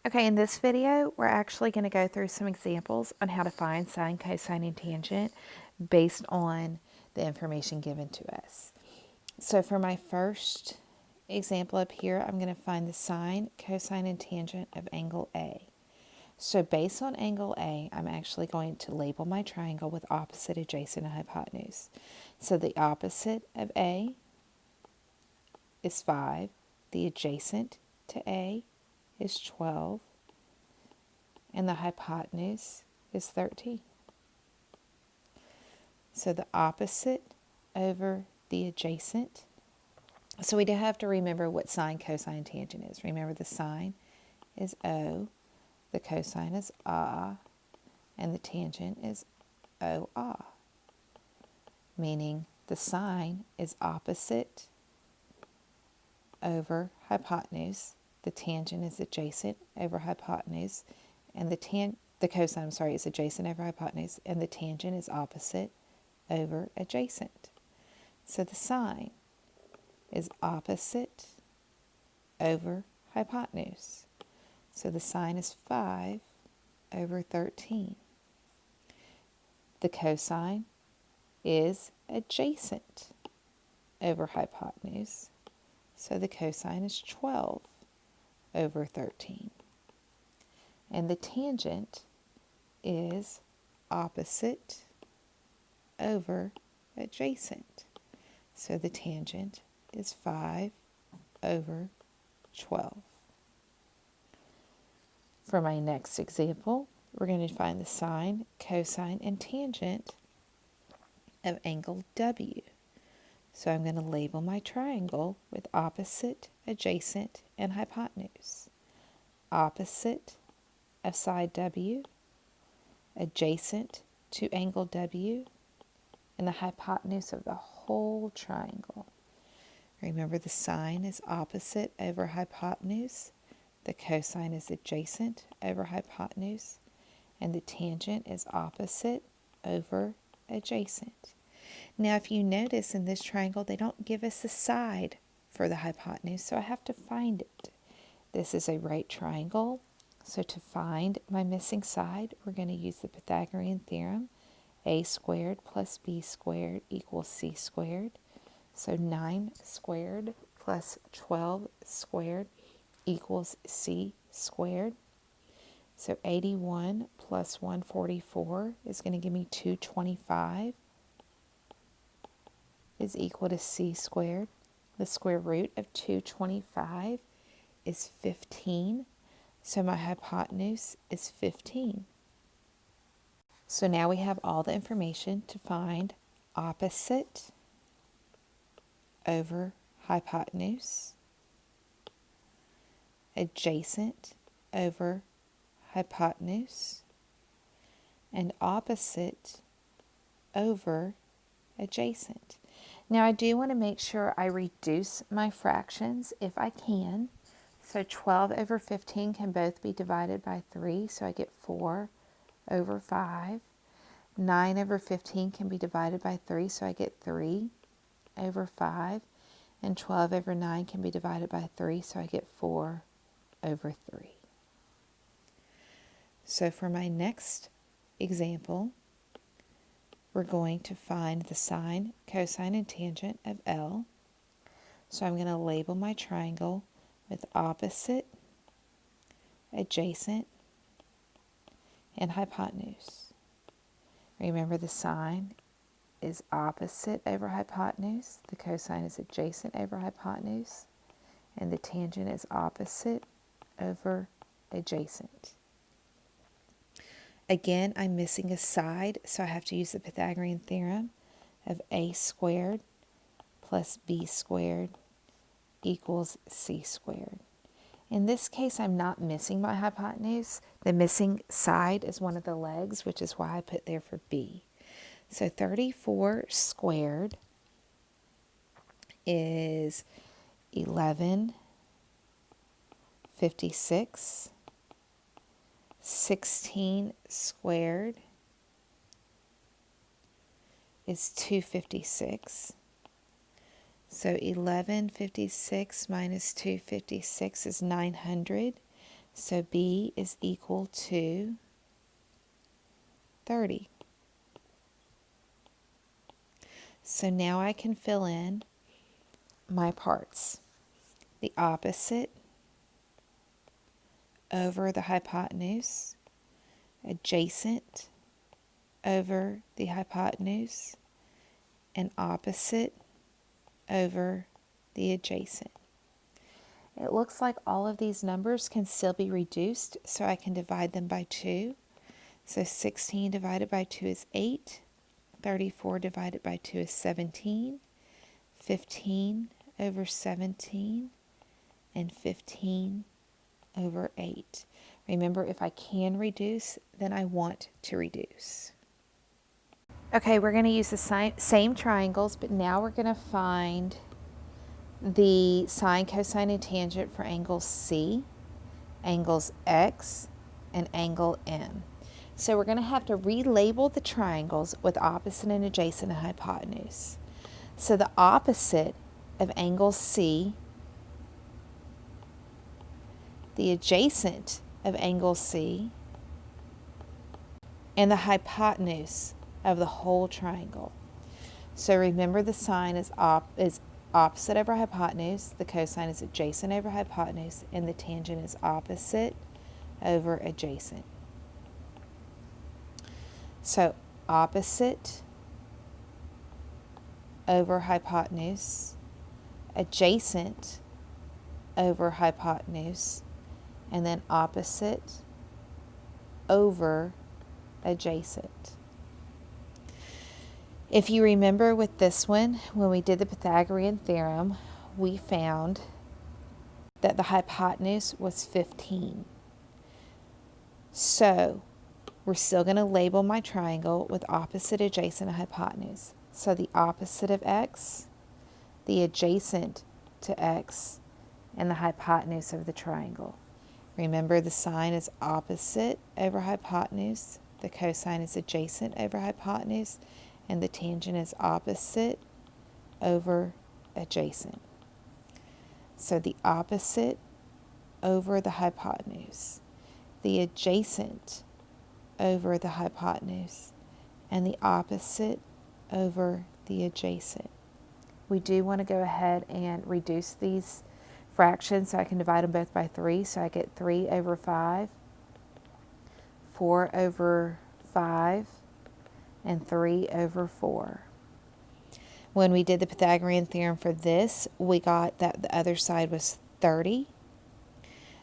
Okay, in this video, we're actually going to go through some examples on how to find sine, cosine, and tangent based on the information given to us. So for my first example up here, I'm going to find the sine, cosine, and tangent of angle A. So based on angle A, I'm actually going to label my triangle with opposite, adjacent, and hypotenuse. So the opposite of A is 5. The adjacent to A is 12. And the hypotenuse is 13. So the opposite over the adjacent. So we do have to remember what sine, cosine, tangent is. Remember the sine is O, the cosine is A, and the tangent is OA. Meaning the sine is opposite over hypotenuse. The tangent is adjacent over hypotenuse. And the cosine, is adjacent over hypotenuse. And the tangent is opposite over adjacent. So the sine is opposite over hypotenuse. So the sine is 5 over 13. The cosine is adjacent over hypotenuse. So the cosine is 12 over 13. And the tangent is opposite over adjacent. So the tangent is 5 over 12. For my next example, we're going to find the sine, cosine, and tangent of angle W. So I'm going to label my triangle with opposite, adjacent, and hypotenuse. Opposite of side W, adjacent to angle W, and the hypotenuse of the whole triangle. Remember the sine is opposite over hypotenuse, the cosine is adjacent over hypotenuse, and the tangent is opposite over adjacent. Now if you notice in this triangle, they don't give us the side for the hypotenuse, so I have to find it. This is a right triangle, so to find my missing side, we're going to use the Pythagorean theorem. A squared plus B squared equals C squared. So 9 squared plus 12 squared equals C squared. So 81 plus 144 is going to give me 225 is equal to C squared. The square root of 225 is 15. So my hypotenuse is 15. So now we have all the information to find opposite over hypotenuse, adjacent over hypotenuse, and opposite over adjacent. Now I do want to make sure I reduce my fractions if I can. So 12 over 15 can both be divided by 3, so I get 4 over 5. 9 over 15 can be divided by 3, so I get 3 over 5. And 12 over 9 can be divided by 3, so I get 4 over 3. So for my next example, we're going to find the sine, cosine, and tangent of L. So I'm going to label my triangle with opposite, adjacent, and hypotenuse. Remember the sine is opposite over hypotenuse, the cosine is adjacent over hypotenuse, and the tangent is opposite over adjacent. Again, I'm missing a side, so I have to use the Pythagorean theorem of A squared plus B squared equals C squared. In this case, I'm not missing my hypotenuse. The missing side is one of the legs, which is why I put there for B. So 34 squared is 1156. 16 squared is 256. So 1156 minus 256 is 900. So B is equal to 30. So now I can fill in my parts. The opposite over the hypotenuse, adjacent over the hypotenuse, and opposite over the adjacent. It looks like all of these numbers can still be reduced, so I can divide them by 2. So 16 divided by 2 is 8. 34 divided by 2 is 17. 15 over 17. And 15 over 8. Remember, if I can reduce, then I want to reduce. Okay, we're going to use the same triangles, but now we're going to find the sine, cosine, and tangent for angles C, angles X, and angle M. So we're going to have to relabel the triangles with opposite and adjacent and hypotenuse. So the opposite of angle C, the adjacent of angle C, and the hypotenuse of the whole triangle. So remember, the sine is opposite over hypotenuse, the cosine is adjacent over hypotenuse, and the tangent is opposite over adjacent. So opposite over hypotenuse, adjacent over hypotenuse, and then opposite over adjacent. If you remember with this one, when we did the Pythagorean theorem, we found that the hypotenuse was 15. So we're still going to label my triangle with opposite, adjacent, and hypotenuse. So the opposite of x, the adjacent to x, and the hypotenuse of the triangle. Remember, the sine is opposite over hypotenuse, the cosine is adjacent over hypotenuse, and the tangent is opposite over adjacent. So the opposite over the hypotenuse, the adjacent over the hypotenuse, and the opposite over the adjacent. We do want to go ahead and reduce these fractions so I can divide them both by 3. So I get 3 over 5, 4 over 5, and 3 over 4. When we did the Pythagorean theorem for this, we got that the other side was 30.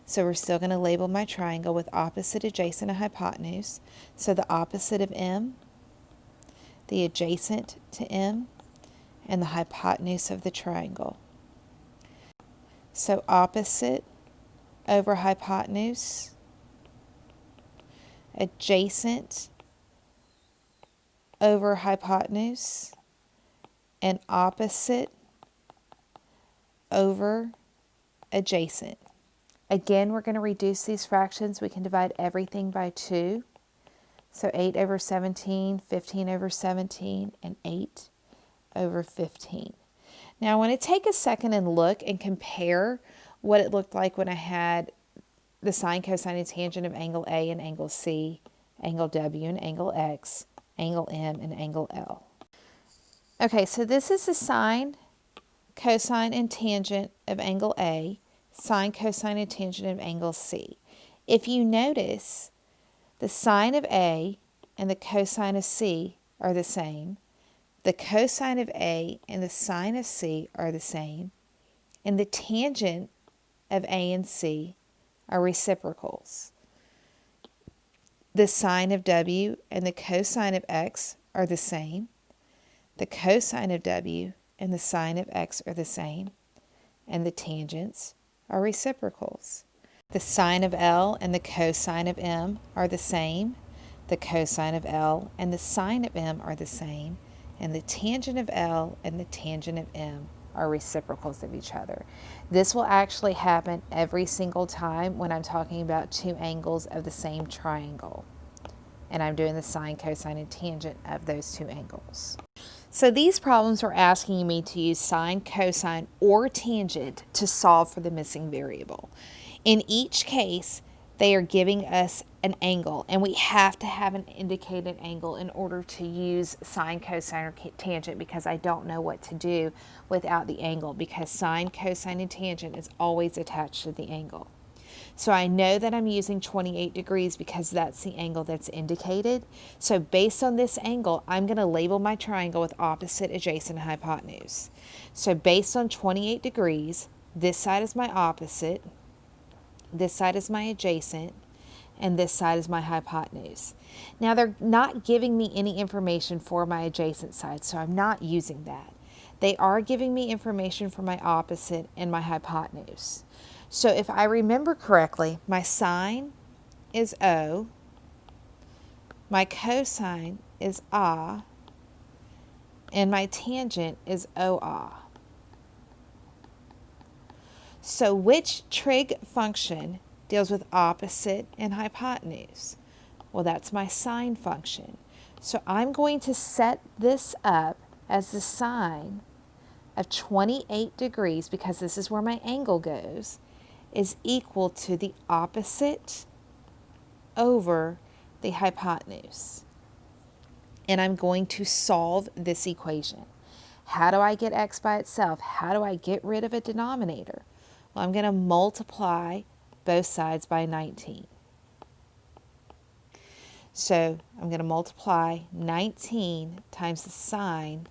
So we're still going to label my triangle with opposite, adjacent, and hypotenuse. So the opposite of M, the adjacent to M, and the hypotenuse of the triangle. So opposite over hypotenuse, adjacent over hypotenuse, and opposite over adjacent. Again, we're going to reduce these fractions. We can divide everything by 2. So 8 over 17, 15 over 17, and 8 over 15. Now I want to take a second and look and compare what it looked like when I had the sine, cosine, and tangent of angle A and angle C, angle W and angle X, angle M and angle L. Okay, so this is the sine, cosine, and tangent of angle A, sine, cosine, and tangent of angle C. If you notice, the sine of A and the cosine of C are the same. The cosine of A and the sine of C are the same. And the tangent of A and C are reciprocals. The sine of W and the cosine of X are the same. The cosine of W and the sine of X are the same. And the tangents are reciprocals. The sine of L and the cosine of M are the same. The cosine of L and the sine of M are the same. And the tangent of L and the tangent of M are reciprocals of each other. This will actually happen every single time when I'm talking about two angles of the same triangle. And I'm doing the sine, cosine, and tangent of those two angles. So these problems are asking me to use sine, cosine, or tangent to solve for the missing variable. In each case, they are giving us an angle, and we have to have an indicated angle in order to use sine, cosine, or tangent, because I don't know what to do without the angle, because sine, cosine, and tangent is always attached to the angle. So I know that I'm using 28 degrees because that's the angle that's indicated. So based on this angle, I'm going to label my triangle with opposite, adjacent, and hypotenuse. So based on 28 degrees, this side is my opposite, this side is my adjacent, and this side is my hypotenuse. Now they're not giving me any information for my adjacent side, so I'm not using that. They are giving me information for my opposite and my hypotenuse. So if I remember correctly, my sine is O, my cosine is A, and my tangent is OA. So which trig function deals with opposite and hypotenuse? Well, that's my sine function. So I'm going to set this up as the sine of 28 degrees, because this is where my angle goes, is equal to the opposite over the hypotenuse. And I'm going to solve this equation. How do I get x by itself? How do I get rid of a denominator? Well, I'm going to multiply both sides by 19. So I'm going to multiply 19 times the sine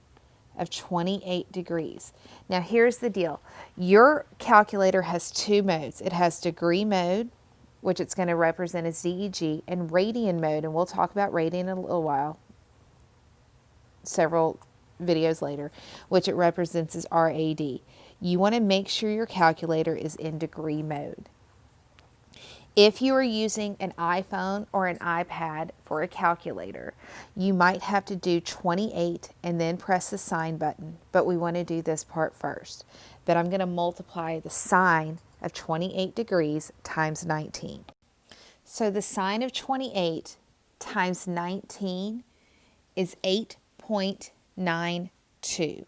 of 28 degrees. Now here's the deal. Your calculator has two modes. It has degree mode, which it's going to represent as DEG, and radian mode, and we'll talk about radian in a little while, several videos later, which it represents as RAD. You want to make sure your calculator is in degree mode. If you are using an iPhone or an iPad for a calculator, you might have to do 28 and then press the sine button, but we want to do this part first. But I'm going to multiply the sine of 28 degrees times 19. So the sine of 28 times 19 is 8.92.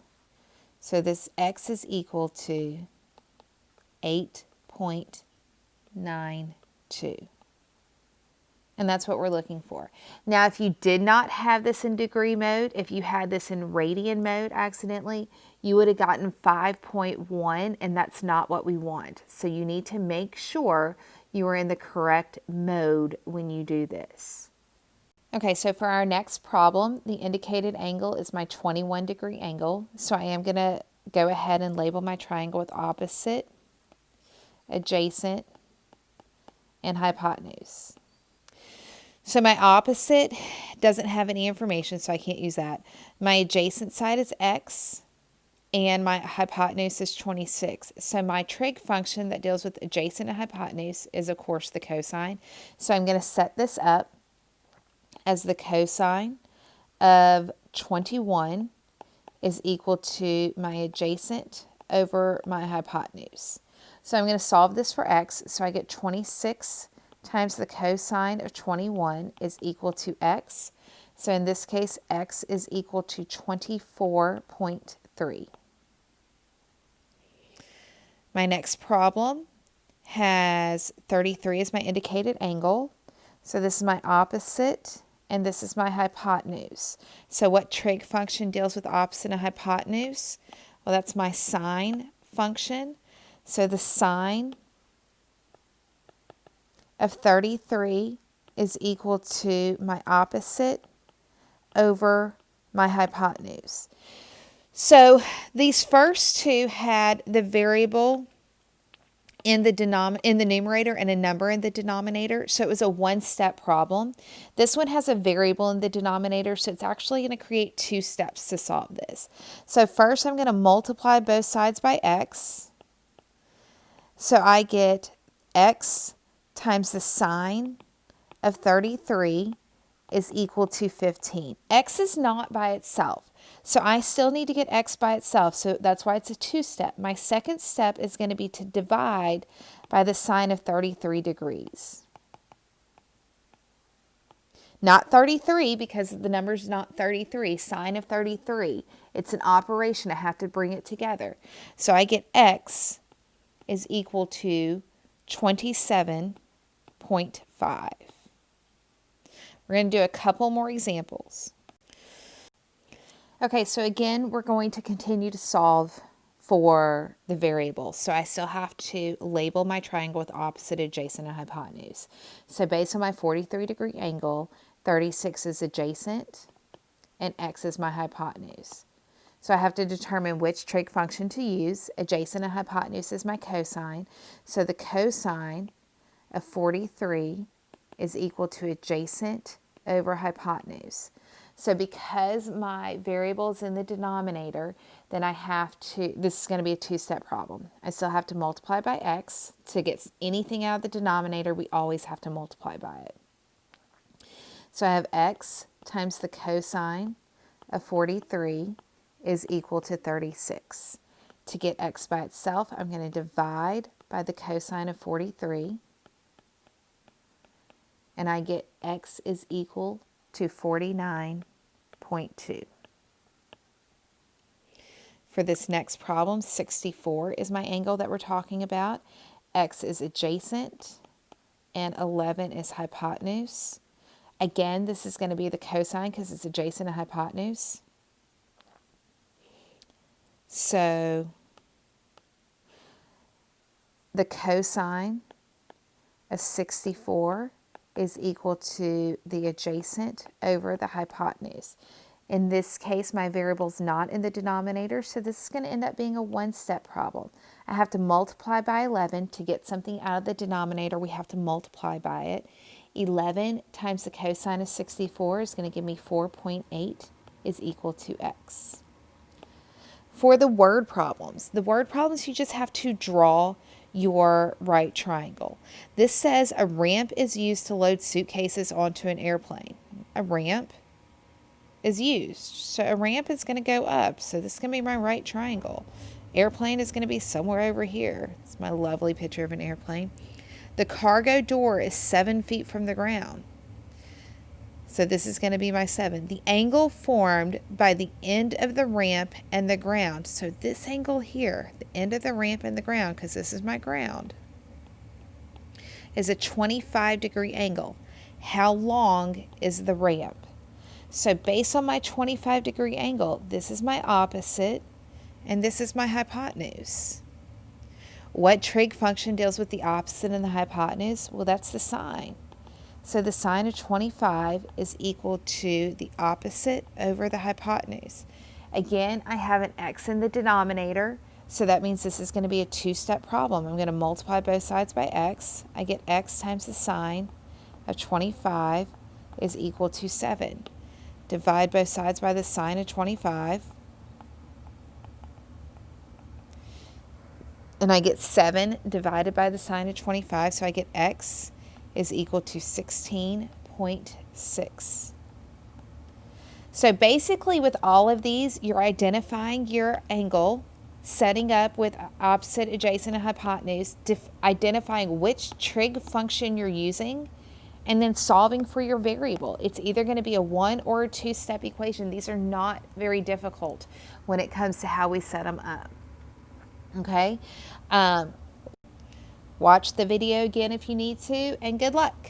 So this x is equal to 8.92. And that's what we're looking for. Now, if you did not have this in degree mode, if you had this in radian mode accidentally, you would have gotten 5.1, and that's not what we want. So you need to make sure you are in the correct mode when you do this. Okay, so for our next problem, the indicated angle is my 21 degree angle. So I am going to go ahead and label my triangle with opposite, adjacent, and hypotenuse. So my opposite doesn't have any information, so I can't use that. My adjacent side is x, and my hypotenuse is 26. So my trig function that deals with adjacent and hypotenuse is, of course, the cosine. So I'm going to set this up as the cosine of 21 is equal to my adjacent over my hypotenuse. So I'm going to solve this for x. So I get 26 times the cosine of 21 is equal to x. So in this case, x is equal to 24.3. My next problem has 33 as my indicated angle. So this is my opposite, and this is my hypotenuse. So what trig function deals with opposite and hypotenuse? Well, that's my sine function. So the sine of 33 is equal to my opposite over my hypotenuse. So these first two had the variable in the numerator and a number in the denominator. So it was a one-step problem. This one has a variable in the denominator, so it's actually going to create two steps to solve this. So first I'm going to multiply both sides by x. So I get x times the sine of 33 is equal to 15. X is not by itself, so I still need to get x by itself, so that's why it's a two-step. My second step is going to be to divide by the sine of 33 degrees. Not 33, because the number's not 33, sine of 33. It's an operation, I have to bring it together. So I get x is equal to 27 0.5. We're going to do a couple more examples. Okay, so again, we're going to continue to solve for the variables. So I still have to label my triangle with opposite, adjacent, and hypotenuse. So based on my 43-degree angle, 36 is adjacent and x is my hypotenuse. So I have to determine which trig function to use. Adjacent and hypotenuse is my cosine. So the cosine of 43 is equal to adjacent over hypotenuse. So because my variable is in the denominator, then I have to, this is going to be a two-step problem. I still have to multiply by x. To get anything out of the denominator, we always have to multiply by it. So I have x times the cosine of 43 is equal to 36. To get x by itself, I'm going to divide by the cosine of 43. And I get x is equal to 49.2. For this next problem, 64 is my angle that we're talking about. X is adjacent and 11 is hypotenuse. Again, this is going to be the cosine because it's adjacent to hypotenuse. So the cosine of 64 is equal to the adjacent over the hypotenuse. In this case, my variable is not in the denominator, so this is going to end up being a one-step problem. I have to multiply by 11 to get something out of the denominator. We have to multiply by it. 11 times the cosine of 64 is going to give me 4.8 is equal to x. For the word problems you just have to draw your right triangle. This says a ramp is used to load suitcases onto an airplane. A ramp is used. So a ramp is going to go up. So this is going to be my right triangle. Airplane is going to be somewhere over here. It's my lovely picture of an airplane. The cargo door is 7 feet from the ground. So this is going to be my 7. The angle formed by the end of the ramp and the ground. So this angle here, the end of the ramp and the ground, because this is my ground, is a 25-degree angle. How long is the ramp? So based on my 25-degree angle, this is my opposite and this is my hypotenuse. What trig function deals with the opposite and the hypotenuse? Well, that's the sine. So the sine of 25 is equal to the opposite over the hypotenuse. Again, I have an x in the denominator, so that means this is going to be a two-step problem. I'm going to multiply both sides by x. I get x times the sine of 25 is equal to 7. Divide both sides by the sine of 25. And I get 7 divided by the sine of 25, so I get x is equal to 16.6. So basically with all of these, you're identifying your angle, setting up with opposite, adjacent, and hypotenuse, identifying which trig function you're using, and then solving for your variable. It's either going to be a one or a two-step equation. These are not very difficult when it comes to how we set them up. Okay? Watch the video again if you need to, and good luck.